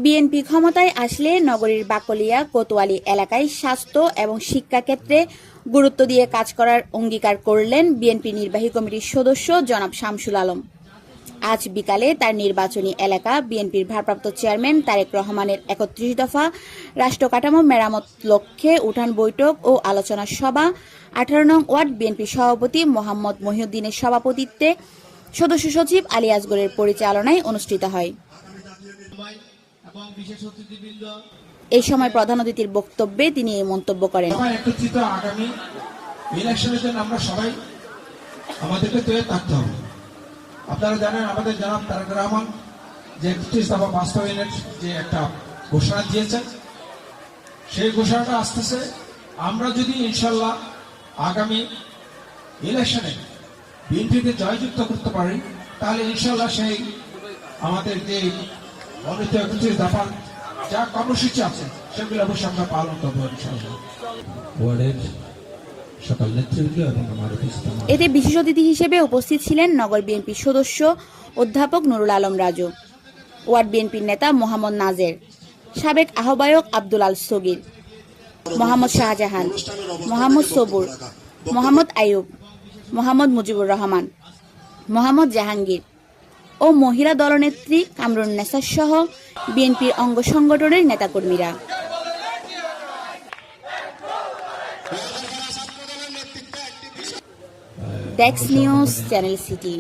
BNP ক্ষমতায় আসলে নগরীর বাকলিয়া কোতোয়ালি এলাকায় স্বাস্থ্য এবং শিক্ষা ক্ষেত্রে গুরুত্ব দিয়ে কাজ করার অঙ্গীকার করলেন বিএনপি নির্বাহী কমিটির সদস্য জনাব শামসুল আলম। আজ বিকালে তার নির্বাচনী এলাকা বিএনপির ভারপ্রাপ্ত চেয়ারম্যান তারেক রহমানের ৩১ দফা রাষ্ট্র কাঠামো মেরামত লক্ষ্যে উঠান বৈঠক ও আলোচনা সভা ১৮ নং ওয়ার্ড বিএনপি সভাপতি মোহাম্মদ মহিউদ্দিনের সভাপতিত্বে সদস্য সচিব আলী আসগরের পরিচালনায় অনুষ্ঠিত হয়। এই সময় প্রধান অতিথির বক্তব্যে তিনি এই মন্তব্য করেন। আগামী ইলেকশনের জন্য আমরা সবাই আমাদেরকে তৈরি থাকতে হবে। আপনারা জানেন আমাদের জনাব তারেক রহমান যে ৩১ দফা বাস্তবায়নের যে একটা ঘোষণা দিয়েছেন, সেই ঘোষণাটা আসতেছে। আমরা যদি ইনশাল্লাহ আগামী ইলেকশনে বিএনপিকে জয়যুক্ত করতে পারি, তাহলে ইনশাল্লাহ সেই আমাদের যে ৩১ দফার যা কর্মসূচি আছে সেগুলো অবশ্যই আমরা পালন করবো ইনশাল্লাহ। এতে বিশেষ অতিথি হিসেবে উপস্থিত ছিলেন নগর বিএনপির সদস্য অধ্যাপক নুরুল আলম রাজু, ওয়ার্ড বিএনপির নেতা মোহাম্মদ নাজের, সাবেক আহ্বায়ক আব্দুল আল সগির, মোহাম্মদ শাহজাহান, মোহাম্মদ সবুর, মোহাম্মদ আইয়ুব, মোহাম্মদ মুজিবুর রহমান, মোহাম্মদ জাহাঙ্গীর ও মহিলা দলনেত্রী কামরুন্নেসা সহ বিএনপির অঙ্গ সংগঠনের নেতাকর্মীরা। Desk news, channel city.